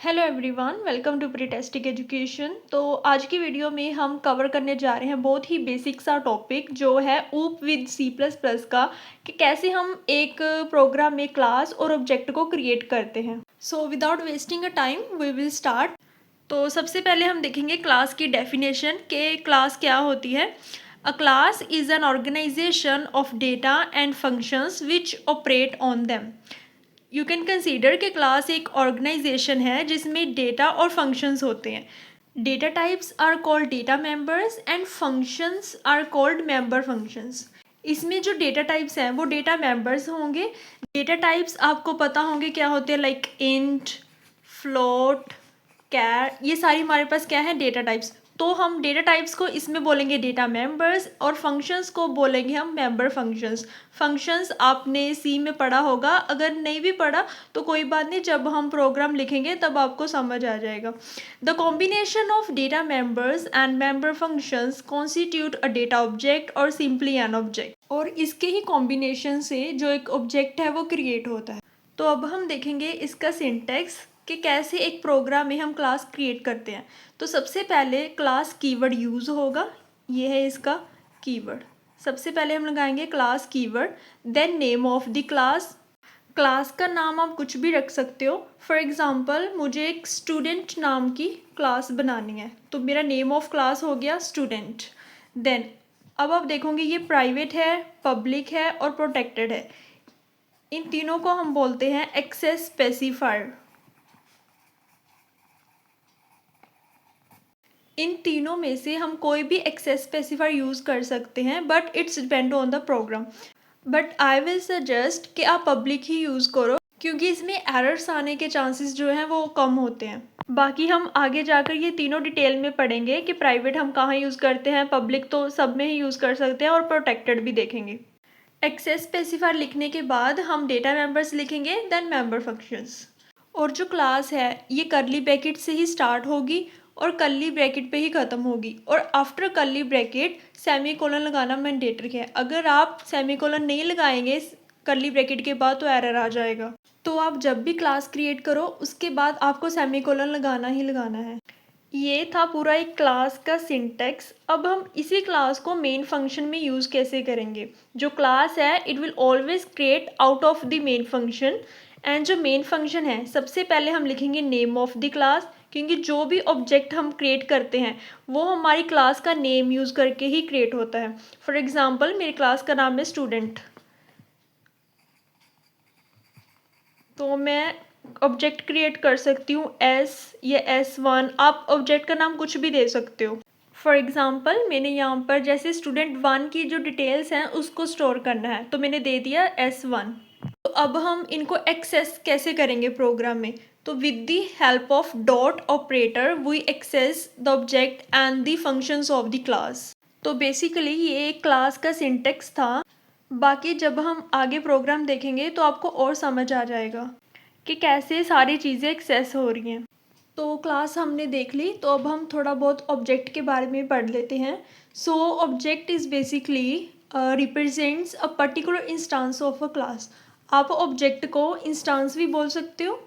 Hello everyone, welcome to प्रीटेस्टिक education. तो आज की वीडियो में हम कवर करने जा रहे हैं बहुत ही बेसिक सा टॉपिक जो है ऊप विद सी प्लस प्लस का, कि कैसे हम एक प्रोग्राम में क्लास और ऑब्जेक्ट को क्रिएट करते हैं। So without wasting a time we will start. तो सबसे पहले हम देखेंगे क्लास की डेफिनेशन कि क्लास क्या होती है। A class is an organisation of data and functions which operate on them. You can consider कि क्लास एक ऑर्गेनाइजेशन है जिसमें डेटा और फंक्शंस होते हैं। Data types are called data members and functions are called member functions. इसमें जो data types हैं वो डेटा मेंबर्स होंगे। डेटा टाइप्स आपको पता होंगे क्या होते हैं, लाइक इंट, फ्लोट, कैर, ये सारी हमारे पास क्या है, डेटा टाइप्स। तो हम डेटा टाइप्स को इसमें बोलेंगे डेटा मेंबर्स और फंक्शंस को बोलेंगे हम मेंबर फंक्शंस। फंक्शंस आपने सी में पढ़ा होगा, अगर नहीं भी पढ़ा तो कोई बात नहीं, जब हम प्रोग्राम लिखेंगे तब आपको समझ आ जाएगा। The combination of data members and member functions constitute a data object और सिंपली एन ऑब्जेक्ट। और इसके ही कॉम्बिनेशन से जो एक ऑब्जेक्ट है वो क्रिएट होता है। तो अब हम देखेंगे इसका सिंटैक्स कि कैसे एक प्रोग्राम में हम क्लास क्रिएट करते हैं। तो सबसे पहले क्लास कीवर्ड यूज़ होगा, ये है इसका कीवर्ड। सबसे पहले हम लगाएंगे class keyword, then name of the class. Class का नाम आप कुछ भी रख सकते हो। फॉर एग्ज़ाम्पल मुझे एक स्टूडेंट नाम की क्लास बनानी है, तो मेरा नेम ऑफ क्लास हो गया स्टूडेंट। देन अब आप देखोगे ये प्राइवेट है, पब्लिक है और प्रोटेक्टेड है। इन तीनों को हम बोलते हैं एक्सेस स्पेसिफायर। इन तीनों में से हम कोई भी एक्सेस स्पेसिफायर यूज़ कर सकते हैं, but it's depend on the program. But I will suggest कि आप पब्लिक ही यूज़ करो, क्योंकि इसमें एरर्स आने के चांसेस जो हैं वो कम होते हैं। बाकी हम आगे जाकर ये तीनों डिटेल में पढ़ेंगे कि प्राइवेट हम कहाँ यूज़ करते हैं, पब्लिक तो सब में ही यूज़ कर सकते हैं और प्रोटेक्टेड भी देखेंगे। एक्सेस स्पेसिफायर लिखने के बाद हम डेटा मेंबर्स लिखेंगे, देन मेंबर फंक्शंस। और जो क्लास है ये करली ब्रैकेट से ही स्टार्ट होगी और करली ब्रैकेट पे ही ख़त्म होगी, और आफ्टर करली ब्रैकेट सेमी कोलन लगाना मैंडेटरी है। अगर आप सेमी कोलन नहीं लगाएंगे करली ब्रैकेट के बाद तो एरर आ जाएगा। तो आप जब भी क्लास क्रिएट करो उसके बाद आपको सेमी कोलन लगाना ही लगाना है। ये था पूरा एक क्लास का सिंटैक्स। अब हम इसी क्लास को मेन फंक्शन में यूज़ कैसे करेंगे। जो क्लास है it will always create out of the main function. And जो मेन फंक्शन है सबसे पहले हम लिखेंगे नेम ऑफ द क्लास, क्योंकि जो भी ऑब्जेक्ट हम क्रिएट करते हैं वो हमारी क्लास का नेम यूज़ करके ही क्रिएट होता है। फॉर एग्ज़ाम्पल मेरी क्लास का नाम है स्टूडेंट, तो मैं ऑब्जेक्ट क्रिएट कर सकती हूँ एस या S1। आप ऑब्जेक्ट का नाम कुछ भी दे सकते हो। फॉर एग्ज़ाम्पल मैंने यहाँ पर जैसे स्टूडेंट 1 की जो डिटेल्स हैं उसको स्टोर करना है, तो मैंने दे दिया S1। तो अब हम इनको एक्सेस कैसे करेंगे प्रोग्राम में। तो with the help of dot operator we access the object and the functions of the class. तो बेसिकली ये एक क्लास का सिंटेक्स था। बाकी जब हम आगे प्रोग्राम देखेंगे तो आपको और समझ आ जाएगा कि कैसे सारी चीज़ें एक्सेस हो रही हैं। तो क्लास हमने देख ली, तो अब हम थोड़ा बहुत ऑब्जेक्ट के बारे में पढ़ लेते हैं। So object is basically represents a particular instance of a class. आप ऑब्जेक्ट को इंस्टांस भी बोल सकते हो।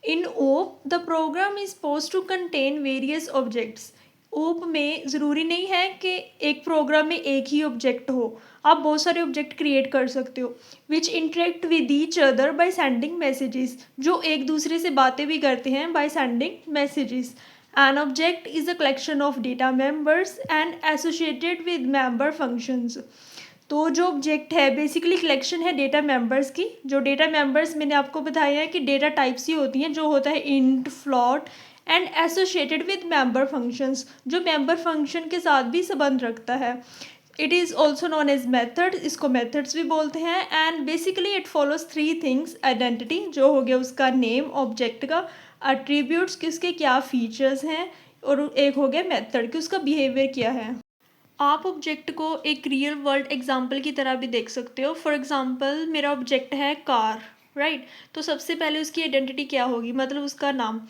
In OOP the program is suppose to contain various objects. OOP में ज़रूरी नहीं है कि एक प्रोग्राम में एक ही ऑब्जेक्ट हो, आप बहुत सारे ऑब्जेक्ट क्रिएट कर सकते हो। Which interact with each other by sending messages, जो एक दूसरे से बातें भी करते हैं by sending messages. An object is a collection of data members and associated with member functions. तो जो ऑब्जेक्ट है बेसिकली कलेक्शन है डेटा मेंबर्स की। जो डेटा मेंबर्स मैंने आपको बताया है कि डेटा टाइप्स ही होती हैं, जो होता है int, float and associated with member functions, जो मेंबर फंक्शन के साथ भी संबंध रखता है। It is also known as method, इसको मेथड्स भी बोलते हैं। And basically it follows 3 things. Identity जो हो गया उसका नेम ऑब्जेक्ट का, अट्रीब्यूट्स कि उसके क्या फीचर्स हैं, और एक हो गया मेथड कि उसका बिहेवियर क्या है। आप ऑब्जेक्ट को एक रियल वर्ल्ड एग्जांपल की तरह भी देख सकते हो। फॉर एग्जांपल मेरा ऑब्जेक्ट है कार, राइट। तो सबसे पहले उसकी आइडेंटिटी क्या होगी, मतलब उसका नाम।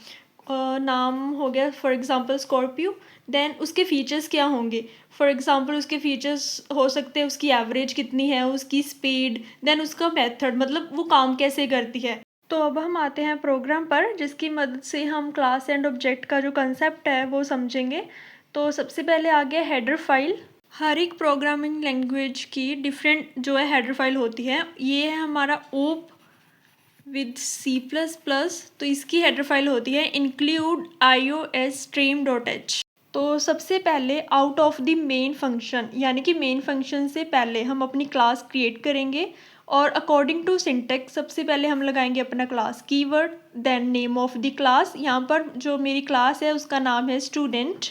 नाम हो गया फॉर एग्जांपल स्कॉर्पियो। देन उसके फीचर्स क्या होंगे। फॉर एग्जांपल उसके फीचर्स हो सकते हैं उसकी एवरेज कितनी है, उसकी स्पीड, देन उसका मेथड मतलब वो काम कैसे करती है। तो अब हम आते हैं प्रोग्राम पर, जिसकी मदद से हम क्लास एंड ऑब्जेक्ट का जो कंसेप्ट है वो समझेंगे। तो सबसे पहले आ गया हेडर फाइल। हर एक प्रोग्रामिंग लैंग्वेज की डिफरेंट जो है हेडर फाइल होती है। ये है हमारा ओप विद C++, तो इसकी हेडर फाइल होती है include iostream.h। तो सबसे पहले out of the main function, यानी कि मेन फंक्शन से पहले हम अपनी क्लास क्रिएट करेंगे और अकॉर्डिंग टू सिंटेक्स सबसे पहले हम लगाएंगे अपना class keyword, then name of the class. यहाँ पर जो मेरी क्लास है उसका नाम है स्टूडेंट,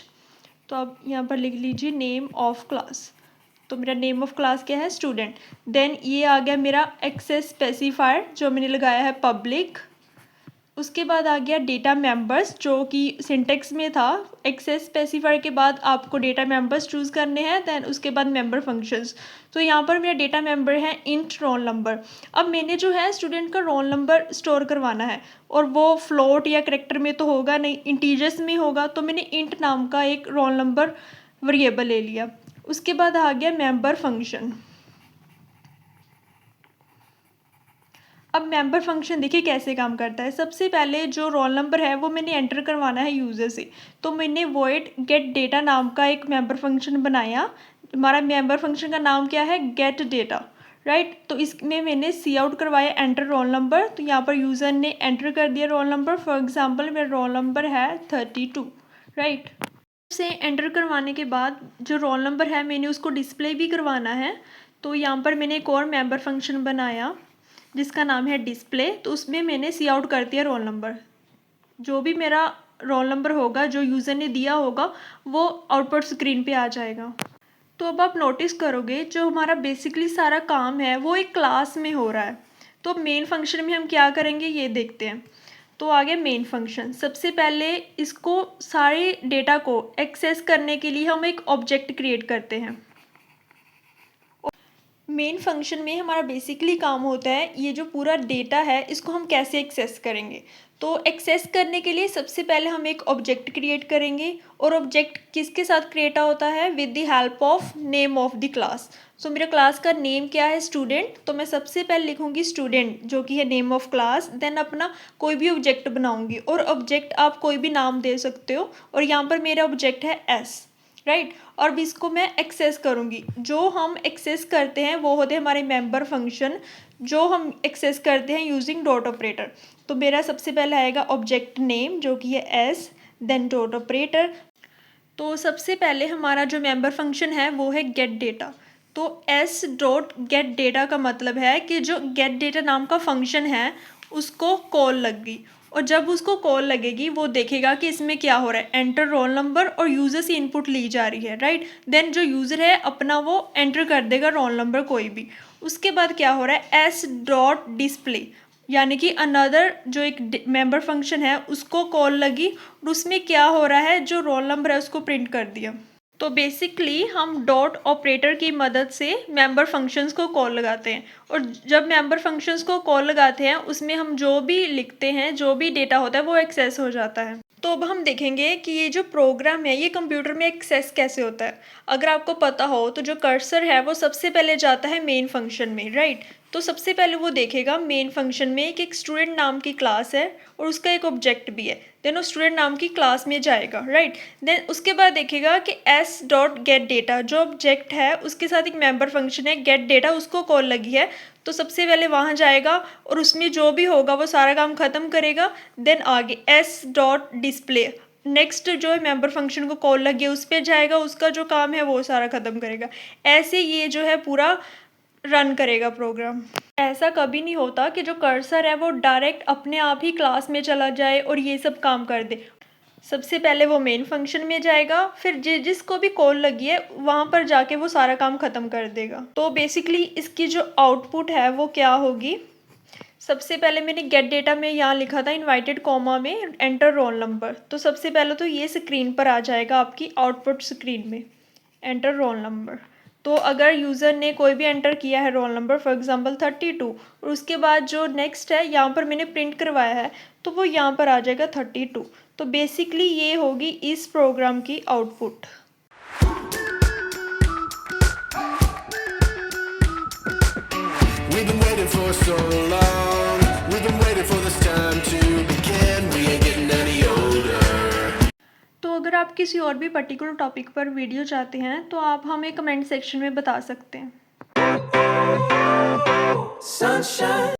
तो आप यहाँ पर लिख लीजिए नेम ऑफ क्लास। तो मेरा नेम ऑफ क्लास क्या है, स्टूडेंट। देन ये आ गया मेरा एक्सेस स्पेसिफायर जो मैंने लगाया है पब्लिक। उसके बाद आ गया डेटा मेंबर्स, जो कि सिंटेक्स में था। एक्सेस स्पेसिफायर के बाद आपको डेटा मेंबर्स चूज़ करने हैं, देन उसके बाद मेंबर फंक्शंस। तो यहाँ पर मेरा डेटा मेंबर है इंट रोल नंबर। अब मैंने जो है स्टूडेंट का रोल नंबर स्टोर करवाना है, और वो फ्लोट या करेक्टर में तो होगा नहीं, इंटीजर्स में होगा। तो मैंने इंट नाम का एक रोल नंबर वेरिएबल ले लिया। उसके बाद आ गया मेंबर फंक्शन। अब मेंबर फंक्शन देखिए कैसे काम करता है। सबसे पहले जो रोल नंबर है वो मैंने एंटर करवाना है यूज़र से, तो मैंने वॉइड गेट डेटा नाम का एक मेंबर फंक्शन बनाया। हमारा मेंबर फंक्शन का नाम क्या है, गेट डेटा, राइट। तो इसमें मैंने सी आउट करवाया एंटर रोल नंबर। तो यहाँ पर यूज़र ने एंटर कर दिया रोल नंबर। फॉर एग्जाम्पल मेरा रोल नंबर है 32, राइट। से एंटर करवाने के बाद जो रोल नंबर है मैंने उसको डिस्प्ले भी करवाना है। तो यहाँ पर मैंने एक और मेंबर फंक्शन बनाया जिसका नाम है डिस्प्ले। तो उसमें मैंने सी आउट कर दिया रोल नंबर। जो भी मेरा रोल नंबर होगा जो यूज़र ने दिया होगा वो आउटपुट स्क्रीन पे आ जाएगा। तो अब आप नोटिस करोगे जो हमारा बेसिकली सारा काम है वो एक क्लास में हो रहा है। तो मेन फंक्शन में हम क्या करेंगे ये देखते हैं। तो आगे मेन फंक्शन, सबसे पहले इसको सारे डेटा को एक्सेस करने के लिए हम एक ऑब्जेक्ट क्रिएट करते हैं। मेन फंक्शन में हमारा बेसिकली काम होता है ये जो पूरा डेटा है इसको हम कैसे एक्सेस करेंगे। तो एक्सेस करने के लिए सबसे पहले हम एक ऑब्जेक्ट क्रिएट करेंगे, और ऑब्जेक्ट किसके साथ क्रिएट होता है, with the help of name of the class. So मेरा क्लास का नेम क्या है, स्टूडेंट। तो मैं सबसे पहले लिखूंगी स्टूडेंट जो कि है नेम ऑफ क्लास, देन अपना कोई भी ऑब्जेक्ट बनाऊंगी, और ऑब्जेक्ट आप कोई भी नाम दे सकते हो। और यहाँ पर मेरा ऑब्जेक्ट है एस, राइट। और भी इसको मैं एक्सेस करूँगी। जो हम एक्सेस करते हैं वो होते हैं हमारे मेंबर फंक्शन, जो हम एक्सेस करते हैं यूजिंग डॉट ऑपरेटर। तो मेरा सबसे पहले आएगा ऑब्जेक्ट नेम जो कि है एस, देन डॉट ऑपरेटर। तो सबसे पहले हमारा जो मेंबर फंक्शन है वो है गेट डेटा। तो एस डॉट गेट डेटा का मतलब है कि जो गेट डेटा नाम का फंक्शन है उसको कॉल लग गई, और जब उसको कॉल लगेगी वो देखेगा कि इसमें क्या हो रहा है, एंटर रोल नंबर, और यूज़र से इनपुट ली जा रही है, राइट। देन जो यूज़र है अपना वो एंटर कर देगा रोल नंबर कोई भी। उसके बाद क्या हो रहा है, एस डॉट डिस्प्ले, यानी कि अनदर जो एक मेंबर फंक्शन है उसको कॉल लगी, और उसमें क्या हो रहा है, जो रोल नंबर है उसको प्रिंट कर दिया। तो बेसिकली हम डॉट ऑपरेटर की मदद से मेंबर फंक्शंस को कॉल लगाते हैं, और जब मेंबर फंक्शंस को कॉल लगाते हैं उसमें हम जो भी लिखते हैं, जो भी डेटा होता है वो एक्सेस हो जाता है। तो अब हम देखेंगे कि ये जो प्रोग्राम है ये कंप्यूटर में एक्सेस कैसे होता है। अगर आपको पता हो तो जो कर्सर है वो सबसे पहले जाता है मेन फंक्शन में, राइट। तो सबसे पहले वो देखेगा मेन फंक्शन में एक स्टूडेंट नाम की क्लास है और उसका एक ऑब्जेक्ट भी है, देन वो स्टूडेंट नाम की क्लास में जाएगा, राइट। देन उसके बाद देखेगा कि एस डॉट गेट डेटा जो ऑब्जेक्ट है उसके साथ एक मेंबर फंक्शन है गेट डेटा, उसको कॉल लगी है। तो सबसे पहले वहाँ जाएगा और उसमें जो भी होगा वो सारा काम ख़त्म करेगा। देन आगे एस डॉट डिस्प्ले, नेक्स्ट जो है मेंबर फंक्शन को कॉल लगी है उस पर जाएगा, उसका जो काम है वो सारा ख़त्म करेगा। ऐसे ये जो है पूरा रन करेगा प्रोग्राम। ऐसा कभी नहीं होता कि जो कर्सर है वो डायरेक्ट अपने आप ही क्लास में चला जाए और ये सब काम कर दे। सबसे पहले वो मेन फंक्शन में जाएगा, फिर जिसको भी कॉल लगी है वहाँ पर जाके वो सारा काम ख़त्म कर देगा। तो बेसिकली इसकी जो आउटपुट है वो क्या होगी, सबसे पहले मैंने गेट डेटा में यहाँ लिखा था इनवाइटेड कॉमा में एंटर रोल नंबर। तो सबसे पहले तो ये स्क्रीन पर आ जाएगा आपकी आउटपुट स्क्रीन में एंटर रोल नंबर। तो अगर यूज़र ने कोई भी एंटर किया है रोल नंबर फॉर एग्जांपल 32, और उसके बाद जो नेक्स्ट है यहाँ पर मैंने प्रिंट करवाया है तो वो यहाँ पर आ जाएगा 32। तो बेसिकली ये होगी इस प्रोग्राम की output. We've been waiting for so long. We've been waiting for this अगर आप किसी और भी पर्टिकुलर टॉपिक पर वीडियो चाहते हैं तो आप हमें कमेंट सेक्शन में बता सकते हैं।